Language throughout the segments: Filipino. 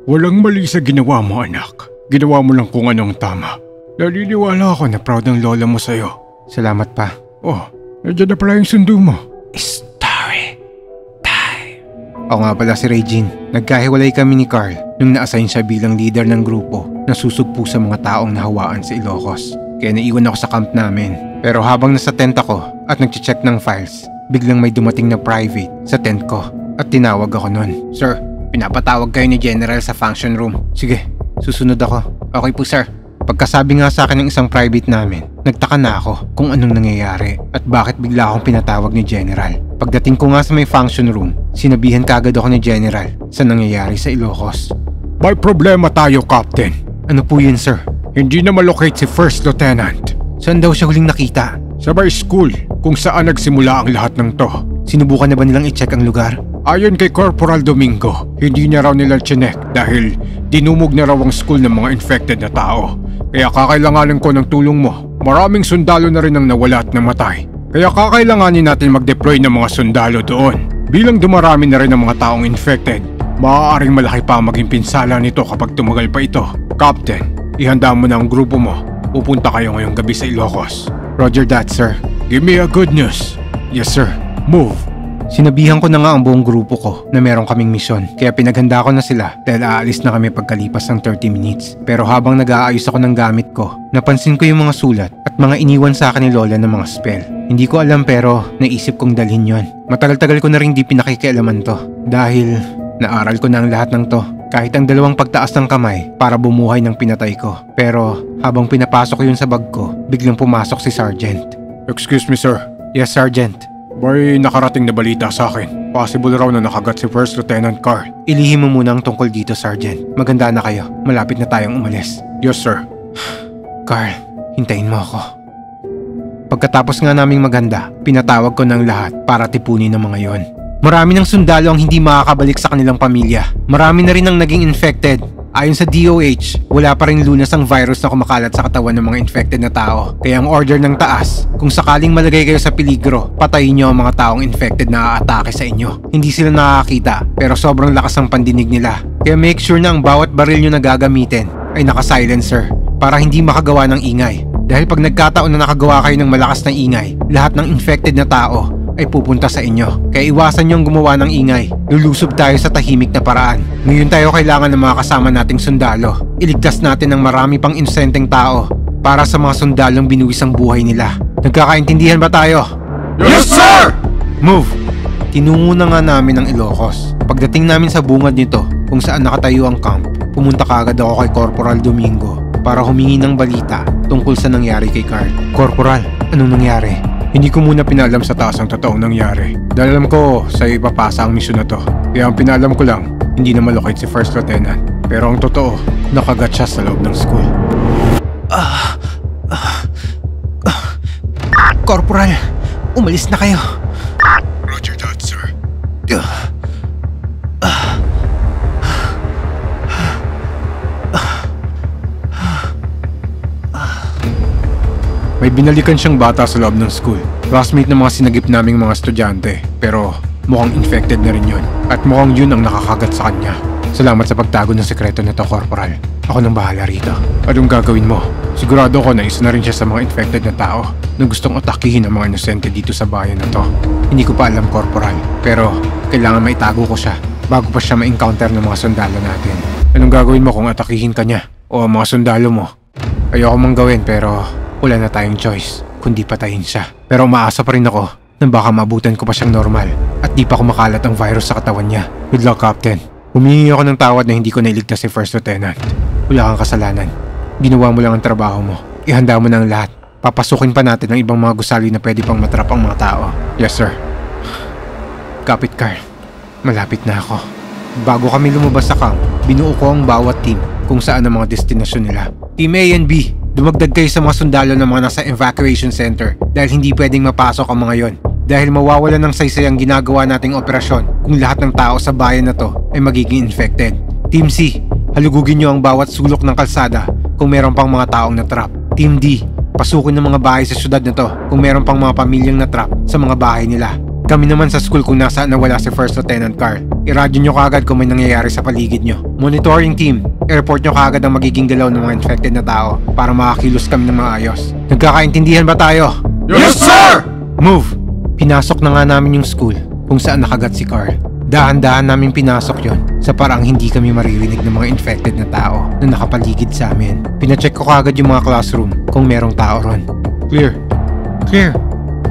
Walang mali sa ginawa mo, anak. Ginawa mo lang kung anong tama. Naniniwala ako na proud ang lola mo sa'yo. Salamat pa. Oh, nandiyan na pala yung sundo mo. Story time. Ako nga pala si Regine. Nagkahiwalay kami ni Carl nung na-assign siya bilang leader ng grupo na susugpo sa mga taong nahawaan sa Ilocos. Kaya naiwan ako sa camp namin. Pero habang nasa tent ako at nag-check ng files, biglang may dumating na private sa tent ko at tinawag ako nun. Sir, pinapatawag kayo ni General sa function room. Sige, susunod ako. Okay po sir. Pagkasabi nga sa akin ng isang private namin, nagtaka na ako kung anong nangyayari at bakit bigla akong pinatawag ni General. Pagdating ko nga sa may function room, sinabihan kagad ako ni General sa nangyayari sa Ilocos. May problema tayo, Captain. Ano po yun sir? Hindi na malocate si First Lieutenant. Saan daw siya huling nakita? Sa may school kung saan nagsimula ang lahat ng to. Sinubukan na ba nilang i-check ang lugar? Ayon kay Corporal Domingo, hindi niya raw nila chinek dahil dinumog na raw ang school ng mga infected na tao. Kaya kakailanganin ko ng tulong mo. Maraming sundalo na rin ang nawala at namatay. Kaya kakailanganin natin mag-deploy ng mga sundalo doon. Bilang dumarami na rin ang mga taong infected, maaaring malaki pa ang maging pinsala nito kapag tumagal pa ito. Captain, ihanda mo na ang grupo mo. Pupunta kayo ngayong gabi sa Ilocos. Roger that, sir. Give me a good news. Yes, sir. Move. Sinabihan ko na nga ang buong grupo ko na meron kaming misyon, kaya pinaghanda ko na sila dahil aalis na kami pagkalipas ng 30 minutes. Pero habang nag-aayos ako ng gamit ko, napansin ko yung mga sulat at mga iniwan sa akin ni Lola ng mga spell. Hindi ko alam pero naisip kong dalhin yon. Matagal-tagal ko na rin di pinakikialaman to dahil naaral ko na ang lahat ng to. Kahit ang dalawang pagtaas ng kamay para bumuhay ng pinatay ko. Pero habang pinapasok ko yun sa bag ko, biglang pumasok si Sergeant. Excuse me, sir. Yes, Sergeant. May nakarating na balita sa akin. Possible raw na nakagat si First Lieutenant Carl. Ilihim mo muna ang tungkol dito, Sergeant. Maganda na kayo. Malapit na tayong umalis. Yes, sir. Carl, hintayin mo ako. Pagkatapos nga naming maghanda, pinatawag ko ng lahat para tipunin ang mga yon. Marami ng sundalo ang hindi makakabalik sa kanilang pamilya. Marami na rin ang naging infected. Ayon sa DOH, wala pa rin lunas ang virus na kumakalat sa katawan ng mga infected na tao. Kaya ang order ng taas, kung sakaling malagay kayo sa peligro, patayin nyo ang mga taong infected na aatake sa inyo. Hindi sila nakakita, pero sobrang lakas ng pandinig nila. Kaya make sure na ang bawat baril nyo na gagamitin ay naka-silencer para hindi makagawa ng ingay. Dahil pag nagkataon na nakagawa kayo ng malakas na ingay, lahat ng infected na tao ay pupunta sa inyo. Kaya iwasan niyong gumawa ng ingay. Lulusob tayo sa tahimik na paraan. Ngayon tayo kailangan ng mga kasama nating sundalo. Iligtas natin ng marami pang inosenteng tao para sa mga sundalong binuwis ang buhay nila. Nagkakaintindihan ba tayo? Yes, sir! Move! Tinungo na nga namin ang Ilocos. Pagdating namin sa bungad nito, kung saan nakatayo ang camp, pumunta kaagad ako kay Corporal Domingo para humingi ng balita tungkol sa nangyari kay Carl. Corporal, anong nangyari? Hindi ko muna pinalam sa taas ang totoong nangyari. Dahil alam ko sa'yo ipapasa ang misyon na to. Kaya ang pinalam ko lang, hindi na malocate si First Lieutenant. Pero ang totoo, nakagat siya sa loob ng school. Corporal, umalis na kayo. Roger that, sir. May binalikan siyang bata sa loob ng school. Classmate ng mga sinagip naming mga estudyante. Pero mukhang infected na rin yun. At mukhang yun ang nakakagat sa kanya. Salamat sa pagtago ng sekreto nito, Corporal. Ako nang bahala rito. Anong gagawin mo? Sigurado ko na isa na rin siya sa mga infected na tao na gustong atakihin ang mga inosente dito sa bayan na to. Hindi ko pa alam, Corporal. Pero kailangan maitago ko siya bago pa siya ma-encounter ng mga sundalo natin. Anong gagawin mo kung atakihin ka niya o ang mga sundalo mo? Ayoko mang gawin pero wala na tayong choice kundi patayin siya. Pero umaasa pa rin ako na baka maabutan ko pa siyang normal at di pa kumakalat ang virus sa katawan niya. Good luck, Captain. Humingi ako ng tawad na hindi ko nailigtas si First Lieutenant. Wala kang kasalanan. Ginawa mo lang ang trabaho mo. Ihanda mo na ang lahat. Papasukin pa natin ang ibang mga gusali na pwede pang matrap ang mga tao. Yes, sir. Kapit, Carl. Malapit na ako. Bago kami lumabas sa camp, binuo ko ang bawat team kung saan ang mga destinasyon nila. Team A and B, dumagdag kayo sa mga sundalo ng mga nasa evacuation center dahil hindi pwedeng mapasok ang mga yon. Dahil mawawala ng saysay ang ginagawa nating operasyon kung lahat ng tao sa bayan na to ay magiging infected. Team C, halugugin nyo ang bawat sulok ng kalsada kung meron pang mga taong natrap. Team D, pasukin ng mga bahay sa syudad na to kung meron pang mga pamilyang natrap sa mga bahay nila. Kami naman sa school kung nasaan nawala si First Lieutenant Carl. I-radyo nyo kaagad kung may nangyayari sa paligid nyo. Monitoring team, i-report nyo kaagad ang magiging galaw ng mga infected na tao para makakilos kami ng maayos. Nagkakaintindihan ba tayo? Yes, sir! Move! Pinasok na nga namin yung school kung saan nakagat si Carl. Dahan-dahan namin pinasok yon sa parang hindi kami maririnig ng mga infected na tao na nakapaligid sa amin. Pinacheck ko kaagad yung mga classroom kung merong tao ron. Clear. Clear.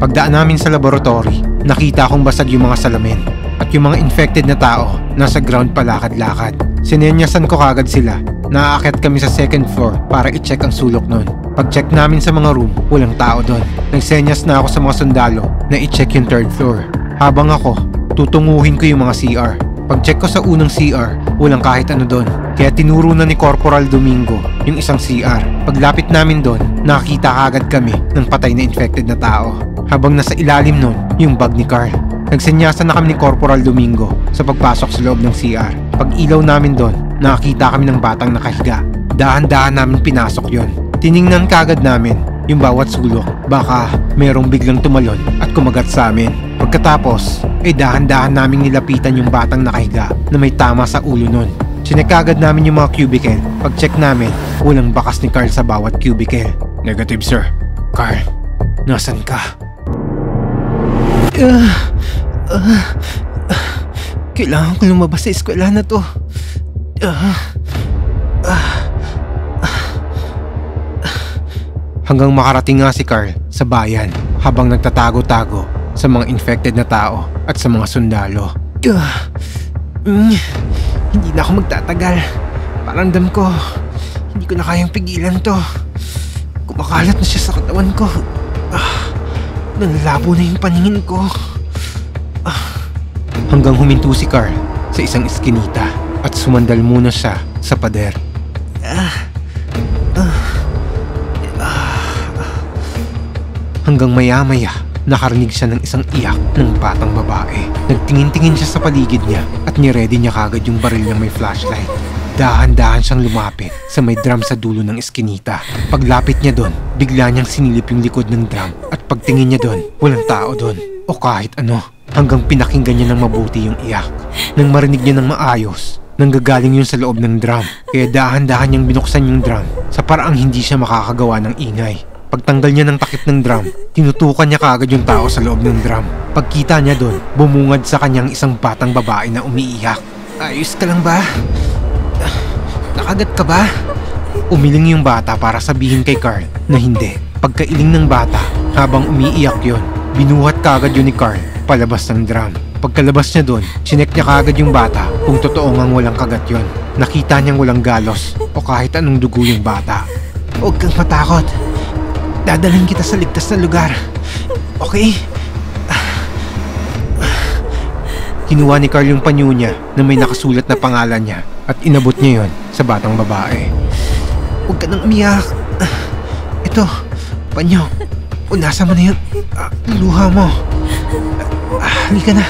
Pagdaan namin sa laboratory, nakita kong basag yung mga salamin at yung mga infected na tao nasa ground palakad-lakad. Sinenyasan ko kagad sila. Naaakyat kami sa second floor para i-check ang sulok nun. Pag-check namin sa mga room, walang tao doon. Nagsenyas na ako sa mga sundalo na i-check yung third floor. Habang ako, tutunguhin ko yung mga CR. Pag-check ko sa unang CR, walang kahit ano doon. Kaya tinuro na ni Corporal Domingo yung isang CR. Paglapit namin doon, nakakita kagad kami ng patay na infected na tao. Habang nasa ilalim nun, yung bag ni Carl. Nagsenyasan na kami ni Corporal Domingo sa pagpasok sa loob ng CR. Pag ilaw namin doon, nakakita kami ng batang nakahiga. Dahan-dahan namin pinasok yon. Tiningnan kagad namin yung bawat sulok. Baka merong biglang tumalon at kumagat sa amin. Pagkatapos, dahan-dahan naming nilapitan yung batang nakahiga na may tama sa ulo nun. Chinek kagad namin yung mga cubicle. Pag-check namin, walang bakas ni Carl sa bawat cubicle. Negative, sir. Carl, nasan ka? Kailangan ko lumabas sa eskwela na to. Hanggang makarating nga si Carl sa bayan habang nagtatago-tago sa mga infected na tao at sa mga sundalo. Hindi na ako magtatagal. Paramdam ko, hindi ko na kayang pigilan to. Kumakalat na siya sa katawan ko. Nanlabo na yung paningin ko. Hanggang huminto si Carl sa isang eskinita at sumandal muna siya sa pader. Hanggang maya-maya, nakarinig siya ng isang iyak ng batang babae. Nagtingin-tingin siya sa paligid niya at niready niya kagad yung baril niyang may flashlight. Dahan-dahan siyang lumapit sa may drum sa dulo ng eskinita. Paglapit niya doon, bigla niyang sinilip yung likod ng drum at pagtingin niya doon, walang tao doon o kahit ano. Hanggang pinakinggan niya ng mabuti yung iyak. Nang marinig niya ng maayos, nanggagaling yun sa loob ng drum. Kaya dahan-dahan niyang binuksan yung drum sa paraang hindi siya makakagawa ng ingay. Pagtanggal niya ng takip ng drum, tinutukan niya kaagad yung tao sa loob ng drum. Pagkita niya doon, bumungad sa kanyang isang batang babae na umiiyak. Ayos ka lang ba? Nakagat ka ba? Umiling yung bata para sabihin kay Carl na hindi. Pagkailing ng bata, habang umiiyak yon, binuhat kaagad yun ni Carl palabas ng drum. Pagkalabas niya doon, chinek niya kaagad yung bata kung totoo ngang walang kagat yon. Nakita niyang walang galos o kahit anong dugo yung bata. Huwag kang matakot. Dadalhin kita sa ligtas na lugar. Okay? Kinuha ni Carl yung panyo niya na may nakasulat na pangalan niya at inabot niya yon sa batang babae. Huwag ka nang umiyak. Ito, panyo. Unasan mo na yung luha mo. Halika na.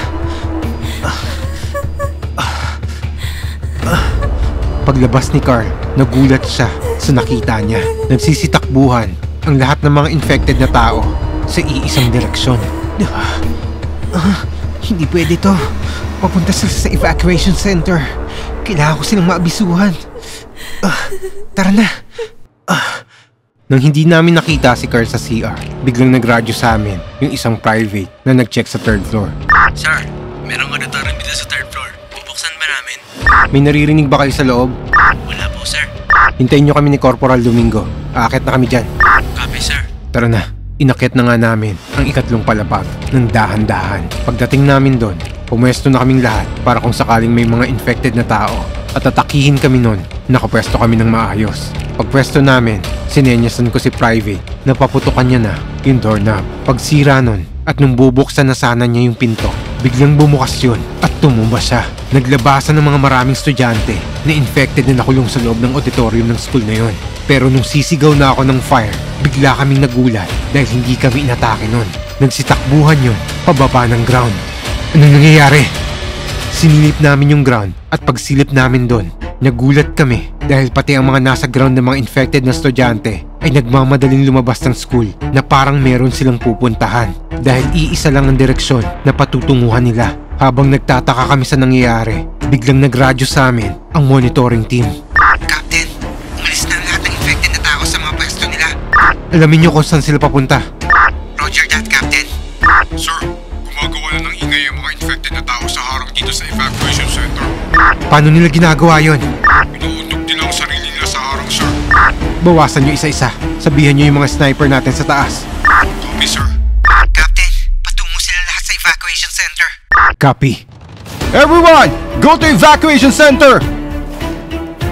Paglabas ni Carl, nagulat siya sa nakita niya. Nagsisitakbuhan ang lahat ng mga infected na tao sa iisang direksyon. Hindi pwede to. Papunta sila sa evacuation center. Kailangan ko silang maabisuhan. Tara na. Nang hindi namin nakita si Carl sa CR, biglang nagradyo sa amin yung isang private na nag-check sa third floor. Sir, merong auditorium dito sa third floor. Bubuksan ba namin? May naririnig ba kayo sa loob? Wala po, sir. Hintayin nyo kami ni Corporal Domingo. Aakyat na kami dyan. Copy, sir. Tara na. Inakyat na nga namin ang ikatlong palapag ng dahan-dahan. Pagdating namin doon, pumwesto na kaming lahat para kung sakaling may mga infected na tao at atakihin kami nun, nakapwesto kami ng maayos. Pagpwesto namin, sinenyasan ko si Private na paputukan niya na yung doorknob. Pagsira nun at nung bubuksan na sana niya yung pinto, biglang bumukas yun at tumumba siya. Naglabasan ng mga maraming estudyante na infected na nakulong sa loob ng auditorium ng school na yun. Pero nung sisigaw na ako ng fire, bigla kaming nagulat dahil hindi kami inatake nun. Nagsitakbuhan yun pababa ng ground. Anong nangyayari? Sinilip namin yung ground at pagsilip namin doon, nagulat kami dahil pati ang mga nasa ground ng mga infected na estudyante ay nagmamadaling lumabas ng school na parang meron silang pupuntahan dahil iisa lang ang direksyon na patutunguhan nila. Habang nagtataka kami sa nangyayari, biglang nagradyo sa amin ang monitoring team. Captain, umalis na ang lahat ng infected na tao sa mga pwesto nila. Alamin niyo kung saan sila papunta. Roger that, Captain. Sir, gumagawa na ng ingay ang mga infected na tao sa harang dito sa evacuation center. Paano nila ginagawa yon? Inuuntog nila ang sarili nila sa harang, sir. Bawasan niyo isa-isa. Sabihan niyo yung mga sniper natin sa taas. Copy, sir. Captain, patungo sila lahat sa evacuation center. Copy. Everyone, go to evacuation center!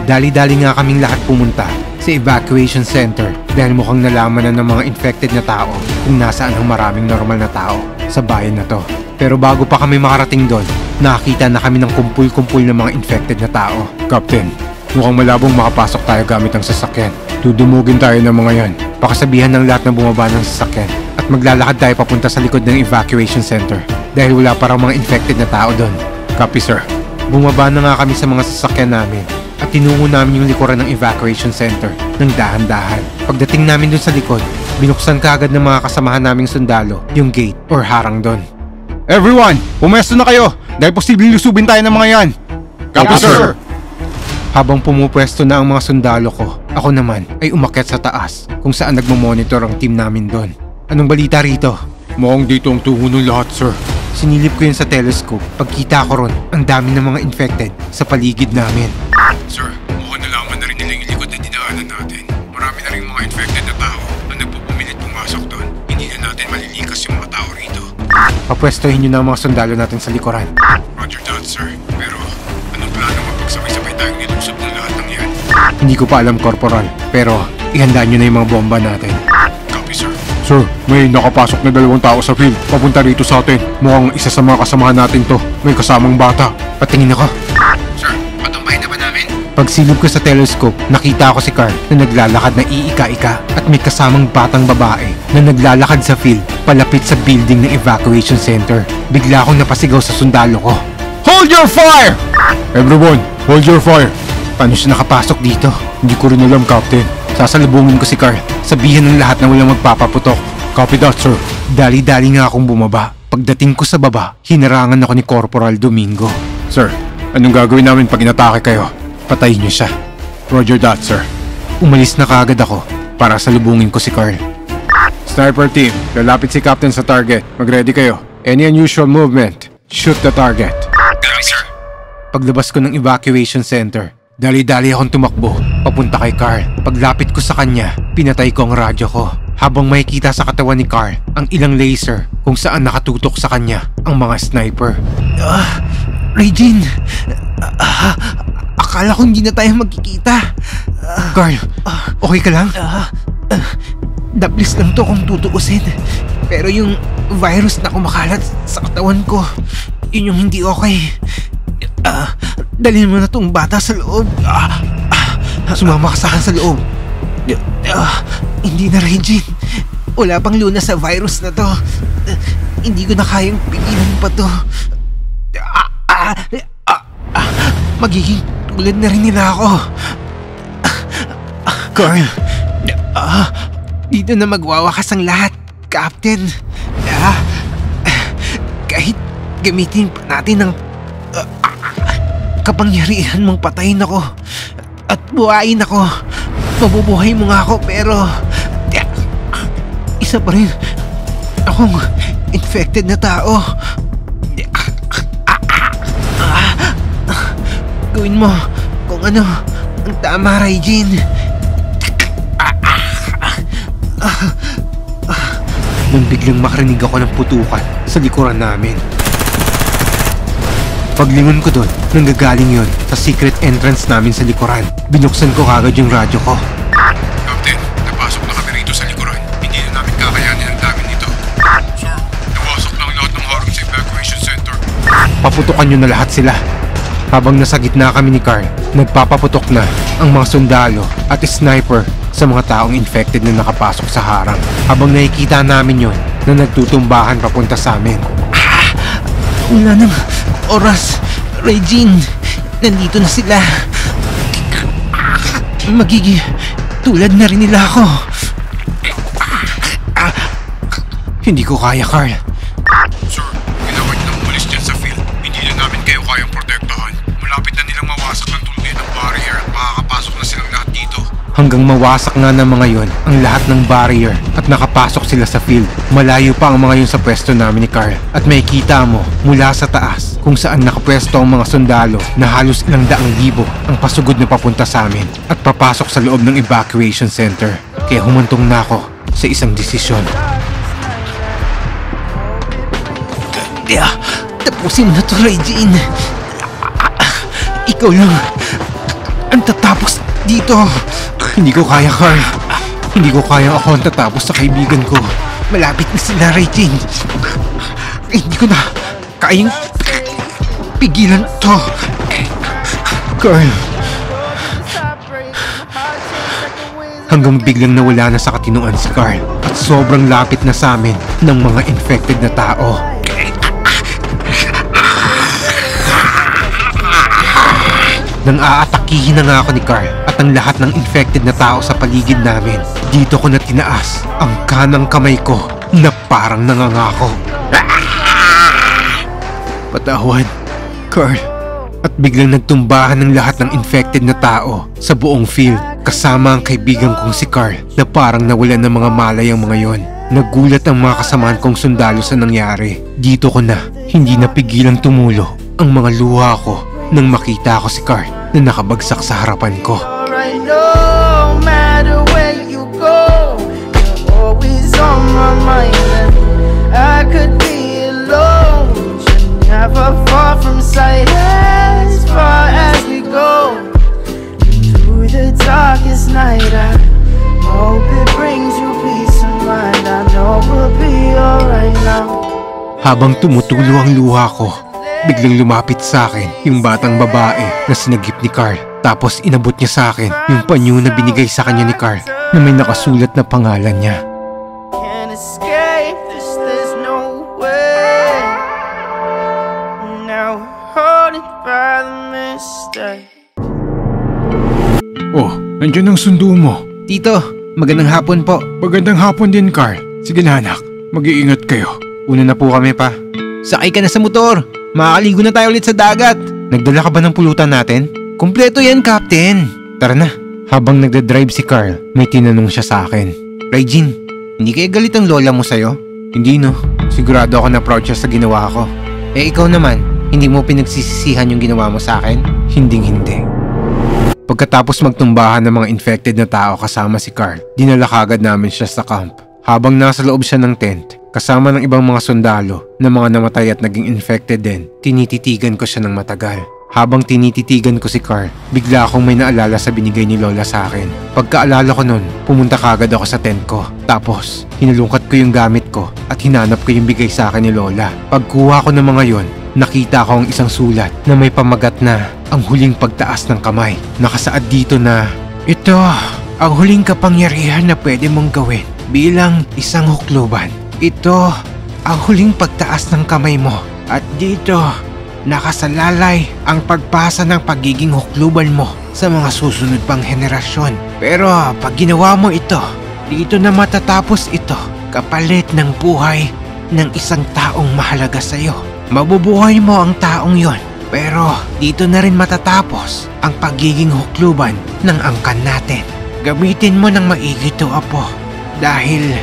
Dali-dali nga kaming lahat pumunta sa evacuation center dahil mukhang nalaman na ng mga infected na tao kung nasaan ang maraming normal na tao sa bayan na to. Pero bago pa kami makarating doon, nakakita na kami ng kumpul-kumpul ng mga infected na tao. Captain, mukhang malabong makapasok tayo gamit ang sasakyan. Dudumugin tayo ng mga yan. Pakasabihan ng lahat na bumaba ng sasakyan at maglalakad tayo papunta sa likod ng evacuation center dahil wala parang mga infected na tao doon. Copy, sir. Bumaba na nga kami sa mga sasakyan namin at tinungo namin yung likuran ng evacuation center ng dahan-dahan. Pagdating namin doon sa likod, binuksan kaagad ng mga kasamahan naming sundalo yung gate or harang doon. Everyone, pumesto na kayo dahil posibleng lusubin tayo ng mga yan. Copy, sir. Habang pumupwesto na ang mga sundalo ko, ako naman ay umakyat sa taas kung saan nagmamonitor ang team namin doon. Anong balita rito? Mukhang dito ang tungo ng lahat, sir. Sinilip ko yun sa telescope. Pagkita ko ron, ang dami ng mga infected sa paligid namin. Sir, mukhang nalaman na rin nila yung likod na dinaanan natin. Marami na rin mga infected na tao na nagpupumilit pumasok doon. Hindi na natin malilikas yung mga tao rito. Papwestohin nyo na ang mga sundalo natin sa likuran. Roger that, sir. Pero, anong plano mapagsabay-sabay tayong nilusob ng lahat ng yan? Hindi ko pa alam, Corporal. Pero, ihanda nyo na yung mga bomba natin. Copy, sir. Sir, may nakapasok na 2 tao sa field. Papunta rito sa atin. Mukhang isa sa mga kasamahan natin to. May kasamang bata. Patingin ako. Sir, patumbahin na ba namin? Pagsilip ko sa telescope, nakita ko si Carl na naglalakad na iika-ika at may kasamang batang babae na naglalakad sa field palapit sa building ng evacuation center. Bigla akong napasigaw sa sundalo ko. Hold your fire! Everyone, hold your fire. Paano siya nakapasok dito? Hindi ko rin alam, Captain. Sasalubungin ko si Carl. Sabihin ng lahat na walang magpapaputok. Copy that, sir. Dali-dali nga akong bumaba. Pagdating ko sa baba, hinarangan ako ni Corporal Domingo. Sir, anong gagawin namin pag inatake kayo? Patayin niyo siya. Roger that, sir. Umalis na kaagad ako para salubungin ko si Carl. Sniper team, lalapit si Captain sa target. Mag-ready kayo. Any unusual movement, shoot the target. Copy, sir. Paglabas ko ng evacuation center, dali-dali akong tumakbo papunta kay Carl. Paglapit ko sa kanya, pinatay ko ang radyo ko. Habang makikita sa katawan ni Carl ang ilang laser kung saan nakatutok sa kanya ang mga sniper. Regine! Akala ko hindi na tayo magkikita. Carl, okay ka lang? Daplis lang to kung tutuusin. Pero yung virus na kumakalat sa katawan ko, yun yung hindi okay. Dalhin mo na tong bata sa loob. Sumama ka sa akin sa loob. Hindi na, Regine. Wala pang lunas sa virus na to. Hindi ko na kayang pigilan pa to. Magiging tulad na rin nila ako. Carl, dito na magwawakas ang lahat, Captain. Kahit gamitin pa natin ang kapangyarihan mong patayin ako at buhayin ako. Mabubuhay mo nga ako pero isa pa rin akong infected na tao. Gawin mo kung ano ang tama, Regine. Nang biglang makarinig ako ng putukan sa likuran namin. Paglingon ko doon, nanggagaling yun sa secret entrance namin sa likuran. Binuksan ko kagad yung radyo ko. Captain, napasok na kami rito sa likuran. Hindi na namin kakayanin ang dami nito. Sir, nawasak lang lahat ng harang sa evacuation center. Paputukan nyo na lahat sila. Habang nasa gitna kami ni Carl, nagpapaputok na ang mga sundalo at sniper sa mga taong infected na nakapasok sa harang. Habang nakikita namin yon na nagtutumbahan papunta sa amin. Wala nang oras, Regine. Nandito na sila. Magiging tulad na rin nila ako. Hindi ko kaya, Carl. Sir, ginawa niyo ng pulis dyan sa field. Hindi na namin kayo kayang protektahan. Malapit na nilang mawasak ng tuluyan ng barrier at makakapasok na silang lahat dito. Hanggang mawasak nga ng mga yon ang lahat ng barrier at nakapasok sila sa field. Malayo pa ang mga yon sa pwesto namin ni Carl at makikita mo mula sa taas kung saan nakapwesto ang mga sundalo na halos 100,000 ang pasugod na papunta sa amin at papasok sa loob ng evacuation center. Kaya humantong na ako sa isang desisyon. Tapusin mo na to, Regine. Ikaw lang ang tatapos dito. Hindi ko kaya, Carl. Hindi ko kaya ako ang tatapos sa kaibigan ko. Malapit na sila, Regine. Hindi ko na kayang pigilan to. Carl. Hanggang biglang nawala na sa katinuan si Carl at sobrang lapit na sa amin ng mga infected na tao. Nang aatakihin na nga ako ni Carl at ang lahat ng infected na tao sa paligid namin, dito ko na tinaas ang kanang kamay ko na parang nangangako. Patawad, Carl. At biglang nagtumbahan ng lahat ng infected na tao sa buong field kasama ang kaibigan kong si Carl na parang nawalan ng mga malay ang mga yon. Nagulat ang mga kasamahan kong sundalo sa nangyari. Dito ko na hindi napigilang tumulo ang mga luha ko nang makita ko si Carl na nakabagsak sa harapan ko. No matter where you go, you're always on my mind. I could be alone, you're never far from sight. As far as we go, through the darkest night, I hope it brings you peace of mind. I know we'll be alright now. Habang tumutulo ang luha ko, biglang lumapit sa akin yung batang babae na sinagip ni Carl. Tapos inabot niya sa akin yung panyo na binigay sa kanya ni Carl na may nakasulat na pangalan niya. Can't escape this, there's no way. Now haunted by the mistake. Oh, nandiyan ang sundo mo. Tito, magandang hapon po. Magandang hapon din, Carl. Sige na anak, mag-iingat kayo. Una na po kami pa. Sakay ka na sa motor. Makakaligo na tayo ulit sa dagat. Nagdala ka ba ng pulutan natin? Kumpleto yan, Captain. Tara na. Habang nagdadrive si Carl, may tinanong siya sa akin. Regine, hindi kaya galit ang lola mo sa'yo? Hindi no. Sigurado ako na proud siya sa ginawa ko. Eh ikaw naman, hindi mo pinagsisisihan yung ginawa mo sa akin? Hinding-hindi. Pagkatapos magtumbahan ng mga infected na tao kasama si Carl, dinala kagad namin siya sa camp. Habang nasa loob siya ng tent, kasama ng ibang mga sundalo na mga namatay at naging infected din, tinititigan ko siya ng matagal. Habang tinititigan ko si Carl, bigla akong may naalala sa binigay ni Lola sa akin. Pagkaalala ko nun, pumunta kagad ako sa tent ko. Tapos, hinulungkat ko yung gamit ko at hinanap ko yung bigay sa akin ni Lola. Pagkuha ko ng mga yon, nakita ko ang isang sulat na may pamagat na ang huling pagtaas ng kamay. Nakasaad dito na, ito ang huling kapangyarihan na pwede mong gawin bilang isang hukluban. Ito ang huling pagtaas ng kamay mo. At dito, nakasalalay ang pagpasa ng pagiging hukluban mo sa mga susunod pang henerasyon. Pero pag ginawa mo ito, dito na matatapos ito kapalit ng buhay ng isang taong mahalaga sa'yo. Mabubuhay mo ang taong yon, pero dito na rin matatapos ang pagiging hukluban ng angkan natin. Gamitin mo ng maigi ito, Apo, dahil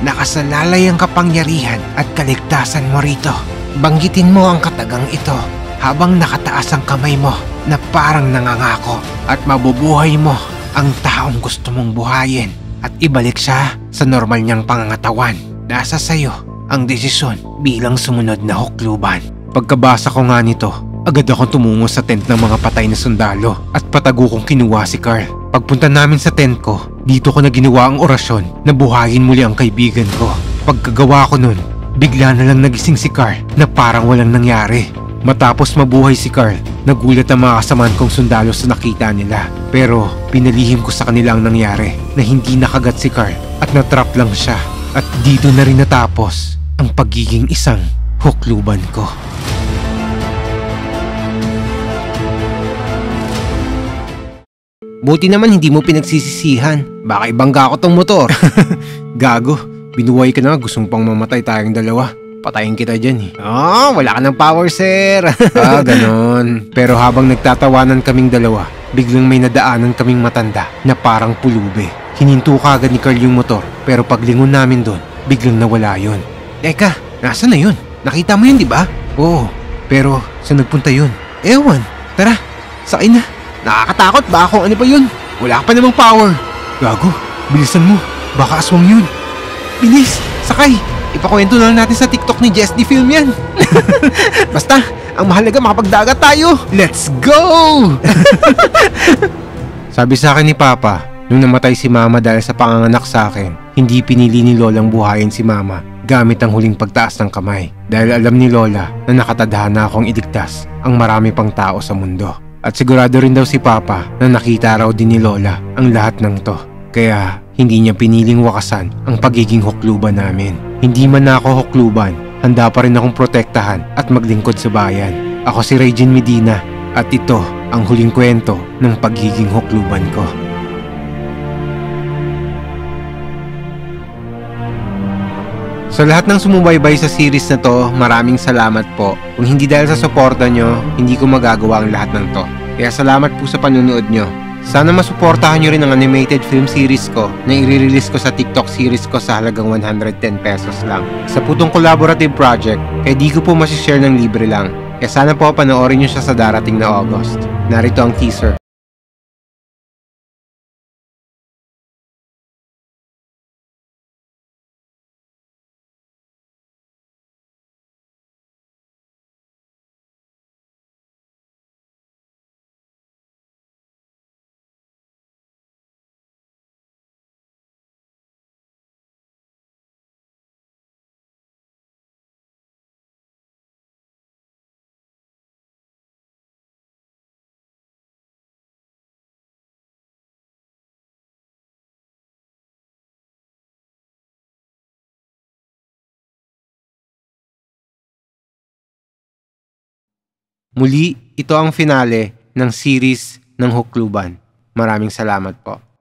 nakasalalay ang kapangyarihan at kaligtasan mo rito. Banggitin mo ang katagang ito habang nakataas ang kamay mo na parang nangangako at mabubuhay mo ang taong gusto mong buhayin at ibalik siya sa normal niyang pangangatawan. Nasa sayo ang desisyon bilang sumunod na hukluban. Pagkabasa ko nga nito, agad akong tumungo sa tent ng mga patay na sundalo at patago kong kinuha si Carl. Pagpunta namin sa tent ko, dito ko na ginawa ang orasyon na buhayin muli ang kaibigan ko. Pagkagawa ko nun, bigla na lang nagising si Carl na parang walang nangyari. Matapos mabuhay si Carl, nagulat ang mga kasamaan kong sundalo sa nakita nila. Pero pinalihim ko sa kanila ang nangyari na hindi nakagat si Carl at natrap lang siya. At dito na rin natapos ang pagiging isang hukluban ko. Buti naman hindi mo pinagsisisihan. Baka ibangga ko tong motor. Gago, Binuhay ka na, gusto mo pang mamatay tayong dalawa. Patayin kita dyan eh. Oh, wala ka ng power, sir. Ganon. Pero habang nagtatawanan kaming dalawa, biglang may nadaanan kaming matanda na parang pulube. Hininto kagad ni Carl yung motor, pero paglingon namin doon, biglang nawala yun. Teka, nasa na yun? Nakita mo yun, di ba? Oo, pero saan nagpunta yun? Ewan, tara, sakay na. Nakakatakot ba kung ano pa yun? Wala ka pa namang power. Gago, bilisan mo, baka aswang yun. Bilis, sakay. Ipakwento na lang natin sa TikTok ni Jess D Film yan. Basta, ang mahalaga makapagdagat tayo. Let's go! Sabi sa akin ni Papa, nung namatay si Mama dahil sa panganganak sa akin, hindi pinili ni Lolang buhayin si Mama gamit ang huling pagtaas ng kamay. Dahil alam ni Lola na nakatadhana akong iligtas ang marami pang tao sa mundo. At sigurado rin daw si Papa na nakita raw din ni Lola ang lahat ng to. Kaya hindi niya piniling wakasan ang pagiging hukluban namin. Hindi man na ako hukluban, handa pa rin akong protektahan at maglingkod sa bayan. Ako si Regine Medina at ito ang huling kwento ng pagiging hukluban ko. Sa lahat ng sumubaybay sa series na to, maraming salamat po. Kung hindi dahil sa suporta nyo, hindi ko magagawa ang lahat ng to. Kaya salamat po sa panunood nyo. Sana masuportahan nyo rin ang animated film series ko na i-release ko sa TikTok series ko sa halagang 110 pesos lang. Sa putong collaborative project, kaya di ko po masishare ng libre lang. Kaya sana po panoorin nyo siya sa darating na August. Narito ang teaser. Muli, ito ang finale ng series ng Hukluban. Maraming salamat po.